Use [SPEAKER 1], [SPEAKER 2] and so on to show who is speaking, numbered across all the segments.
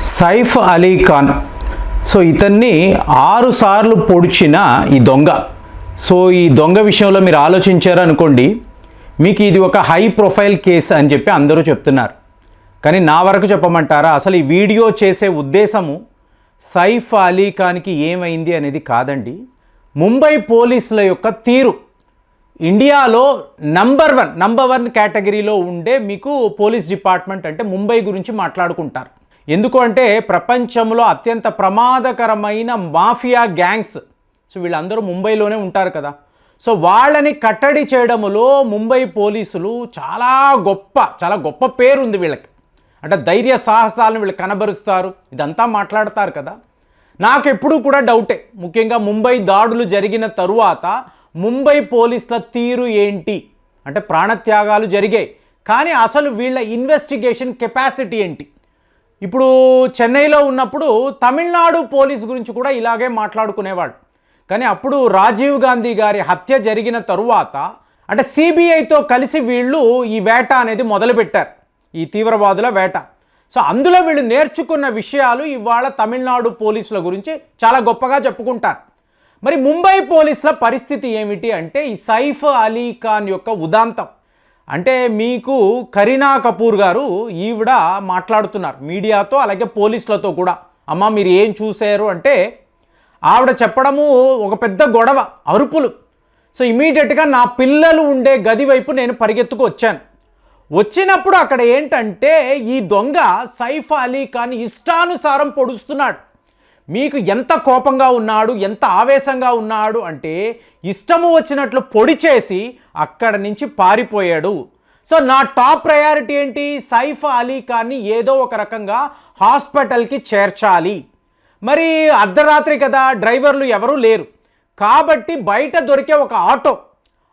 [SPEAKER 1] Saif Ali Khan. So ఇతన్ని 6 సార్లు పొడిచిన ఈ దొంగ. సో ఈ దొంగ విషయంలో మీరు ఆలోచించారు అనుకోండి, మీకు ఇది ఒక హై ప్రొఫైల్ కేసు అని చెప్పి అందరూ చెప్తున్నారు. కానీ నా వరకు చెప్పమంటారా, అసలు ఈ వీడియో చేసే ఉద్దేశము సైఫ్ అలీ ఖాన్కి ఏమైంది అనేది కాదండి. ముంబై పోలీసుల యొక్క తీరు ఇండియాలో నంబర్ వన్ కేటగిరీలో ఉండే మీకు పోలీస్ డిపార్ట్మెంట్ అంటే ముంబై గురించి మాట్లాడుకుంటారు. ఎందుకు అంటే ప్రపంచంలో అత్యంత ప్రమాదకరమైన మాఫియా గ్యాంగ్స్, సో వీళ్ళందరూ ముంబైలోనే ఉంటారు కదా. సో వాళ్ళని కట్టడి చేయడంలో ముంబై పోలీసులు చాలా గొప్ప పేరు ఉంది వీళ్ళకి. అంటే ధైర్య సాహసాలను వీళ్ళు కనబరుస్తారు, ఇదంతా మాట్లాడతారు కదా. నాకు ఎప్పుడూ కూడా డౌటే, ముఖ్యంగా ముంబై దాడులు జరిగిన తరువాత ముంబై పోలీసుల తీరు ఏంటి అంటే ప్రాణత్యాగాలు జరిగాయి, కానీ అసలు వీళ్ళ ఇన్వెస్టిగేషన్ కెపాసిటీ ఏంటి. ఇప్పుడు చెన్నైలో ఉన్నప్పుడు తమిళనాడు పోలీస్ గురించి కూడా ఇలాగే మాట్లాడుకునేవాళ్ళు. కానీ అప్పుడు రాజీవ్ గాంధీ గారి హత్య జరిగిన తరువాత అంటే సిబిఐతో కలిసి వీళ్ళు ఈ వేట అనేది మొదలుపెట్టారు, ఈ తీవ్రవాదుల వేట. సో అందులో వీళ్ళు నేర్చుకున్న విషయాలు ఇవాళ తమిళనాడు పోలీసుల గురించి చాలా గొప్పగా చెప్పుకుంటారు. మరి ముంబై పోలీసుల పరిస్థితి ఏమిటి అంటే ఈ సైఫ్ అలీ ఖాన్ యొక్క ఉదాంతం. అంటే మీకు కరీనా కపూర్ గారు ఈవిడ మాట్లాడుతున్నారు మీడియాతో, అలాగే పోలీసులతో కూడా. అమ్మ మీరు ఏం చూశారు అంటే ఆవిడ చెప్పడము ఒక పెద్ద గొడవ, అరుపులు. సో ఇమీడియట్గా నా పిల్లలు ఉండే గది వైపు నేను పరిగెత్తుకు వచ్చాను. వచ్చినప్పుడు అక్కడ ఏంటంటే ఈ దొంగ సైఫ్ అలీ ఖాన్ ఇష్టానుసారం పొడుస్తున్నాడు. మీకు ఎంత కోపంగా ఉన్నాడు, ఎంత ఆవేశంగా ఉన్నాడు అంటే ఇష్టము వచ్చినట్లు పొడి చేసి అక్కడ నుంచి పారిపోయాడు. సో నా టాప్ ప్రయారిటీ ఏంటి, సైఫ్ అలీ ఖాన్ని ఏదో ఒక రకంగా హాస్పిటల్కి చేర్చాలి. మరి అర్ధరాత్రి కదా, డ్రైవర్లు ఎవరూ లేరు కాబట్టి బయట దొరికే ఒక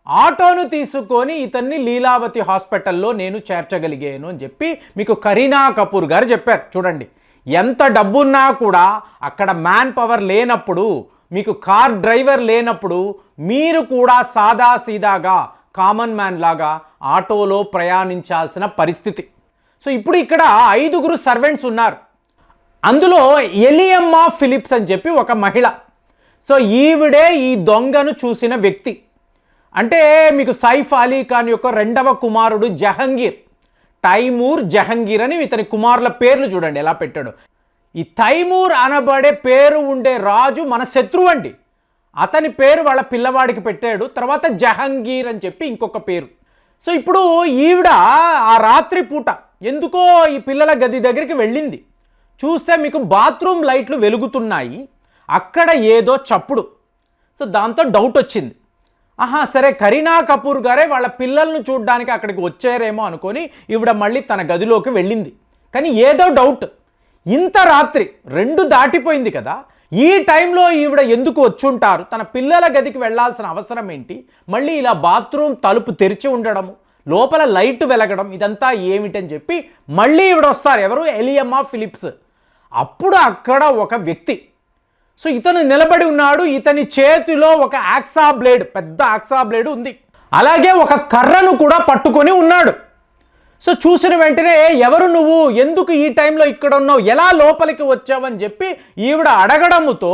[SPEAKER 1] ఆటోను తీసుకొని ఇతన్ని లీలావతి హాస్పిటల్లో నేను చేర్చగలిగాను అని చెప్పి మీకు కరీనా కపూర్ గారు చెప్పారు. చూడండి, ఎంత డబ్బున్నా కూడా అక్కడ మ్యాన్ పవర్ లేనప్పుడు, మీకు కార్ డ్రైవర్ లేనప్పుడు మీరు కూడా సాదాసీదాగా కామన్ మ్యాన్ లాగా ఆటోలో ప్రయాణించాల్సిన పరిస్థితి. సో ఇప్పుడు ఇక్కడ 5 సర్వెంట్స్ ఉన్నారు. అందులో ఎలియమ్మా ఫిలిప్స్ అని చెప్పి ఒక మహిళ. సో ఈవిడే ఈ దొంగను చూసిన వ్యక్తి. అంటే మీకు సైఫ్ అలీ ఖాన్ యొక్క 2వ కుమారుడు జహంగీర్, తైమూర్ జహంగీర్ అని ఇతని కుమారుల పేర్లు చూడండి ఎలా పెట్టాడు. ఈ తైమూర్ అనబడే పేరు ఉండే రాజు మన శత్రువు అండి. అతని పేరు వాళ్ళ పిల్లవాడికి పెట్టాడు. తర్వాత జహంగీర్ అని చెప్పి ఇంకొక పేరు. సో ఇప్పుడు ఈవిడ ఆ రాత్రి పూట ఎందుకో ఈ పిల్లల గది దగ్గరికి వెళ్ళింది. చూస్తే మీకు బాత్రూమ్ లైట్లు వెలుగుతున్నాయి, అక్కడ ఏదో చప్పుడు. సో దాంతో డౌట్ వచ్చింది. సరే కరీనా కపూర్ గారే వాళ్ళ పిల్లలను చూడడానికి అక్కడికి వచ్చారేమో అనుకొని ఈవిడ మళ్ళీ తన గదిలోకి వెళ్ళింది. కానీ ఏదో డౌట్, ఇంత రాత్రి 2 దాటిపోయింది కదా, ఈ టైంలో ఈవిడ ఎందుకు వచ్చుంటారు, తన పిల్లల గదికి వెళ్ళాల్సిన అవసరం ఏంటి, మళ్ళీ ఇలా బాత్రూమ్ తలుపు తెరిచి ఉండడము, లోపల లైట్ వెలగడం, ఇదంతా ఏమిటని చెప్పి మళ్ళీ ఈవిడ వస్తారు. ఎవరు, ఎలియమ్మా ఫిలిప్స్. అప్పుడు అక్కడ ఒక వ్యక్తి, సో ఇతను నిలబడి ఉన్నాడు. ఇతని చేతిలో ఒక యాక్సా బ్లేడ్, పెద్ద యాక్సా బ్లేడ్ ఉంది, అలాగే ఒక కర్రను కూడా పట్టుకొని ఉన్నాడు. సో చూసిన వెంటనే ఎవరు నువ్వు, ఎందుకు ఈ టైంలో ఇక్కడ ఉన్నావు, ఎలా లోపలికి వచ్చావని చెప్పి ఈవిడ అడగడముతో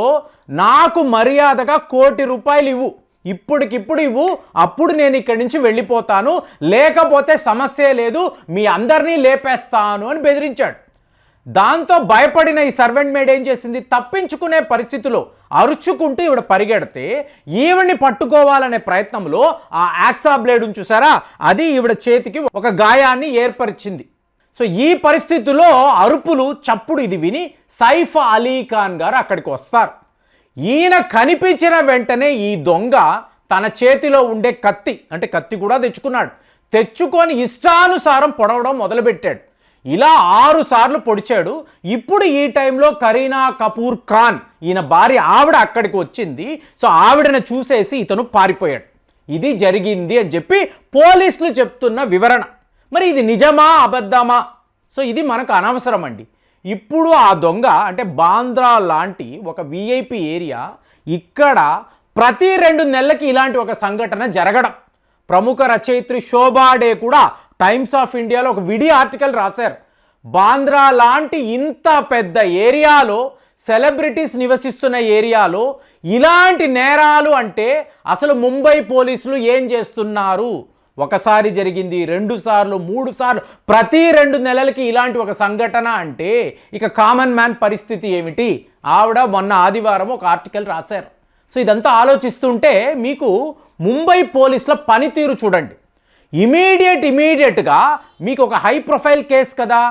[SPEAKER 1] నాకు మర్యాదగా ₹1 కోటి ఇవ్వు, ఇప్పటికిప్పుడు ఇవ్వు, అప్పుడు నేను ఇక్కడి నుంచి వెళ్ళిపోతాను, లేకపోతే సమస్య లేదు, మీ అందరినీ లేపేస్తాను అని బెదిరించాడు. దాంతో భయపడిన ఈ సర్వెంట్ మేడ్ ఏం చేసింది, తప్పించుకునే పరిస్థితిలో అరుచుకుంటూ ఈవిడ పరిగెడితే ఈవిడ్ని పట్టుకోవాలనే ప్రయత్నంలో ఆ యాక్సా బ్లేడ్ చూసారా, అది ఈవిడ చేతికి ఒక గాయాన్ని ఏర్పరిచింది. సో ఈ పరిస్థితిలో అరుపులు చప్పుడు ఇది విని సైఫ్ అలీ ఖాన్ గారు అక్కడికి వస్తారు. ఈయన కనిపించిన వెంటనే ఈ దొంగ తన చేతిలో ఉండే కత్తి, అంటే కత్తి కూడా తెచ్చుకొని ఇష్టానుసారం పొడవడం మొదలుపెట్టాడు. ఇలా 6 సార్లు పొడిచాడు. ఇప్పుడు ఈ టైంలో కరీనా కపూర్ ఖాన్, ఈయన భార్య, ఆవిడ అక్కడికి వచ్చింది. సో ఆవిడను చూసేసి ఇతను పారిపోయాడు. ఇది జరిగింది అని చెప్పి పోలీసులు చెప్తున్న వివరణ. మరి ఇది నిజమా అబద్ధమా, సో ఇది మనకు అనవసరం అండి. ఇప్పుడు ఆ దొంగ అంటే బాంద్రా లాంటి ఒక విఐపి ఏరియా, ఇక్కడ ప్రతి 2 నెలలకి ఇలాంటి ఒక సంఘటన జరగడం. ప్రముఖ రచయిత్రి శోభా డే కూడా టైమ్స్ ఆఫ్ ఇండియాలో ఒక వీడియో ఆర్టికల్ రాశారు. బాంద్రా లాంటి ఇంత పెద్ద ఏరియాలో, సెలబ్రిటీస్ నివసిస్తున్న ఏరియాలో ఇలాంటి నేరాలు అంటే అసలు ముంబై పోలీసులు ఏం చేస్తున్నారు? ఒకసారి జరిగింది, 2 సార్లు, 3 సార్లు, ప్రతి 2 నెలలకి ఇలాంటి ఒక సంఘటన అంటే ఇక కామన్ మ్యాన్ పరిస్థితి ఏమిటి? ఆవిడ మొన్న ఆదివారం ఒక ఆర్టికల్ రాశారు. సో ఇదంతా ఆలోచిస్తుంటే మీకు ముంబై పోలీసుల పనితీరు చూడండి. ఇమీడియట్గా మీకు ఒక హై ప్రొఫైల్ కేసు కదా,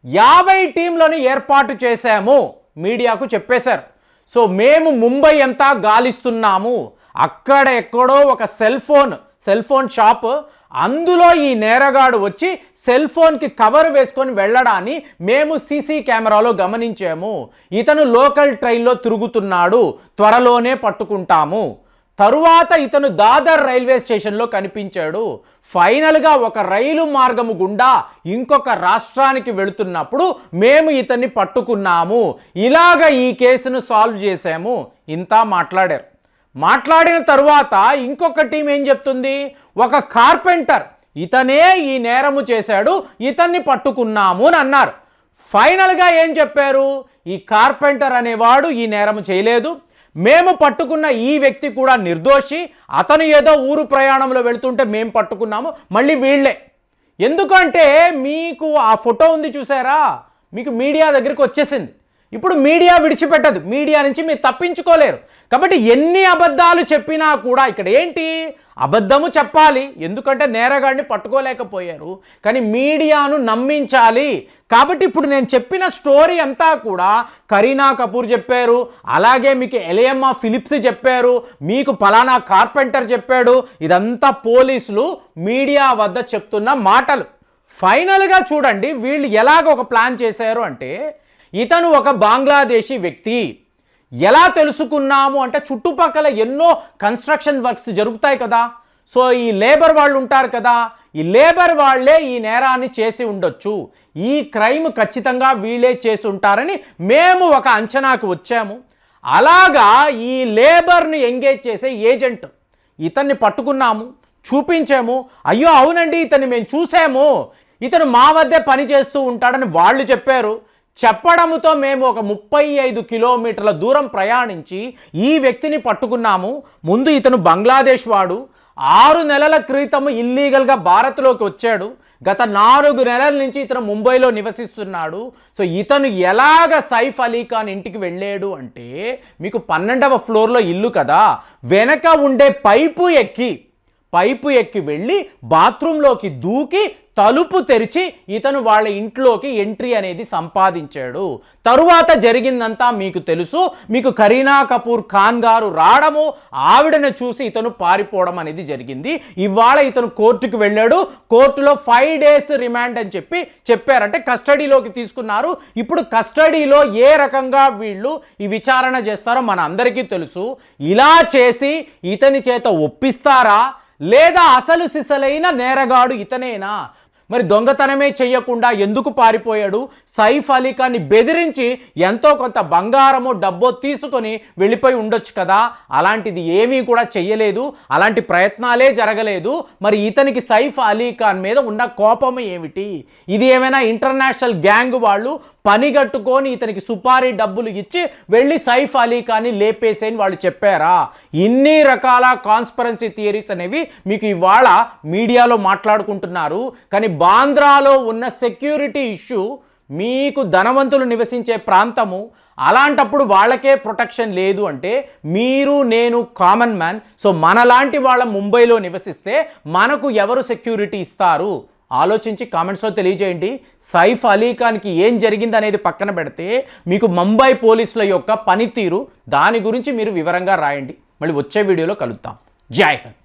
[SPEAKER 1] 50 టీంలను ఏర్పాటు చేశాము, మీడియాకు చెప్పేశారు. సో మేము ముంబై అంతా గాలిస్తున్నాము, అక్కడ ఎక్కడో ఒక సెల్ ఫోన్ షాప్, అందులో ఈ నేరగాడు వచ్చి సెల్ ఫోన్కి కవర్ వేసుకొని వెళ్ళడాన్ని మేము సీసీ కెమెరాలో గమనించాము. ఇతను లోకల్ ట్రైన్లో తిరుగుతున్నాడు, త్వరలోనే పట్టుకుంటాము. తరువాత ఇతను దాదర్ రైల్వే స్టేషన్లో కనిపించాడు. ఫైనల్గా ఒక రైలు మార్గము గుండా ఇంకొక రాష్ట్రానికి వెళుతున్నప్పుడు మేము ఇతన్ని పట్టుకున్నాము. ఇలాగ ఈ కేసును సాల్వ్ చేశాము. ఇంత మాట్లాడారు. మాట్లాడిన తరువాత ఇంకొక టీం ఏం చెప్తుంది? ఒక కార్పెంటర్, ఇతనే ఈ నేరము చేశాడు, ఇతన్ని పట్టుకున్నాము అని అన్నారు. ఫైనల్గా ఏం చెప్పారు? ఈ కార్పెంటర్ అనేవాడు ఈ నేరము చేయలేదు, మేము పట్టుకున్న ఈ వ్యక్తి కూడా నిర్దోషి, అతను ఏదో ఊరు ప్రయాణంలో వెళుతుంటే మేము పట్టుకున్నాము, మళ్ళీ వీళ్ళే. ఎందుకంటే మీకు ఆ ఫోటో ఉంది చూసారా, మీకు మీడియా దగ్గరికి వచ్చేసింది. ఇప్పుడు మీడియా విడిచిపెట్టదు, మీడియా నుంచి మీరు తప్పించుకోలేరు. కాబట్టి ఎన్ని అబద్ధాలు చెప్పినా కూడా ఇక్కడ ఏంటి, అబద్ధము చెప్పాలి, ఎందుకంటే నేరగాడిని పట్టుకోలేకపోయారు, కానీ మీడియాను నమ్మించాలి. కాబట్టి ఇప్పుడు నేను చెప్పిన స్టోరీ అంతా కూడా కరీనా కపూర్ చెప్పారు, అలాగే మీకు ఎలియమ్మా ఫిలిప్స్ చెప్పారు, మీకు పలానా కార్పెంటర్ చెప్పాడు. ఇదంతా పోలీసులు మీడియా వద్ద చెప్తున్న మాటలు. ఫైనల్గా చూడండి వీళ్ళు ఎలాగ ఒక ప్లాన్ చేశారు అంటే, ఇతను ఒక బంగ్లాదేశీ వ్యక్తి. ఎలా తెలుసుకున్నాము అంటే చుట్టుపక్కల ఎన్నో కన్స్ట్రక్షన్ వర్క్స్ జరుగుతాయి కదా, సో ఈ లేబర్ వాళ్ళు ఉంటారు కదా, ఈ లేబర్ వాళ్ళే ఈ నేరాన్ని చేసి ఉండొచ్చు, ఈ క్రైమ్ ఖచ్చితంగా వీళ్ళే చేసి ఉంటారని మేము ఒక అంచనాకు వచ్చాము. అలాగా ఈ లేబర్ని ఎంగేజ్ చేసే ఏజెంట్, ఇతన్ని పట్టుకున్నాము, చూపించాము. అయ్యో అవునండి ఇతన్ని మేము చూసాము, ఇతను మా వద్దే పని చేస్తూ ఉంటాడని వాళ్ళు చెప్పారు. చెప్పడంతో మేము ఒక 35 కిలోమీటర్ల దూరం ప్రయాణించి ఈ వ్యక్తిని పట్టుకున్నాము. ముందు ఇతను బంగ్లాదేశ్ వాడు, 6 నెలల క్రితం ఇల్లీగల్గా భారత్లోకి వచ్చాడు. గత 4 నెలల నుంచి ఇతను ముంబైలో నివసిస్తున్నాడు. సో ఇతను ఎలాగ సైఫ్ అలీ ఖాన్ ఇంటికి వెళ్ళాడు అంటే, మీకు 12వ ఫ్లోర్లో ఇల్లు కదా, వెనక ఉండే పైపు ఎక్కి వెళ్ళి బాత్రూంలోకి దూకి తలుపు తెరిచి ఇతను వాళ్ళ ఇంట్లోకి ఎంట్రీ అనేది సంపాదించాడు. తరువాత జరిగిందంతా మీకు తెలుసు. మీకు కరీనా కపూర్ ఖాన్ గారు రావడము, ఆవిడను చూసి ఇతను పారిపోవడం అనేది జరిగింది. ఇవాళ ఇతను కోర్టుకు వెళ్ళాడు. కోర్టులో 5 days రిమాండ్ అని చెప్పారంటే కస్టడీలోకి తీసుకున్నారు. ఇప్పుడు కస్టడీలో ఏ రకంగా వీళ్ళు ఈ విచారణ చేస్తారో మన అందరికీ తెలుసు. ఇలా చేసి ఇతని చేత ఒప్పిస్తారా, లేదా అసలు సిసలైన నేరగాడు ఇతనేనా? మరి దొంగతనమే చెయ్యకుండా ఎందుకు పారిపోయాడు? సైఫ్ అలీ ఖాన్ని బెదిరించి ఎంతో కొంత బంగారమో డబ్బో తీసుకొని వెళ్ళిపోయి ఉండొచ్చు కదా. అలాంటిది ఏమీ కూడా చెయ్యలేదు, అలాంటి ప్రయత్నాలే జరగలేదు. మరి ఇతనికి సైఫ్ అలీ ఖాన్ మీద ఉన్న కోపం ఏమిటి? ఇది ఏమైనా ఇంటర్నేషనల్ గ్యాంగ్ వాళ్ళు పనిగట్టుకొని ఇతనికి సుపారీ డబ్బులు ఇచ్చి వెళ్ళి సైఫ్ అలీ ఖాన్ని లేపేసేని వాళ్ళు చెప్పారా? ఇన్ని రకాల కాన్స్పిరసీ థియరీస్ అనేవి మీకు ఇవాళ మీడియాలో మాట్లాడుకుంటున్నారు. కానీ బాంద్రాలో ఉన్న సెక్యూరిటీ ఇష్యూ, మీకు ధనవంతులు నివసించే ప్రాంతము, అలాంటప్పుడు వాళ్ళకే ప్రొటెక్షన్ లేదు అంటే మీరు నేను కామన్ మ్యాన్, సో మనలాంటి వాళ్ళ ముంబైలో నివసిస్తే మనకు ఎవరు సెక్యూరిటీ ఇస్తారు? ఆలోచించి కామెంట్స్లో తెలియజేయండి. సైఫ్ అలీ ఖాన్కి ఏం జరిగింది అనేది పక్కన పెడితే మీకు ముంబై పోలీసుల యొక్క పనితీరు, దాని గురించి మీరు వివరంగా రాయండి. మళ్ళీ వచ్చే వీడియోలో కలుద్దాం. జై హింద్.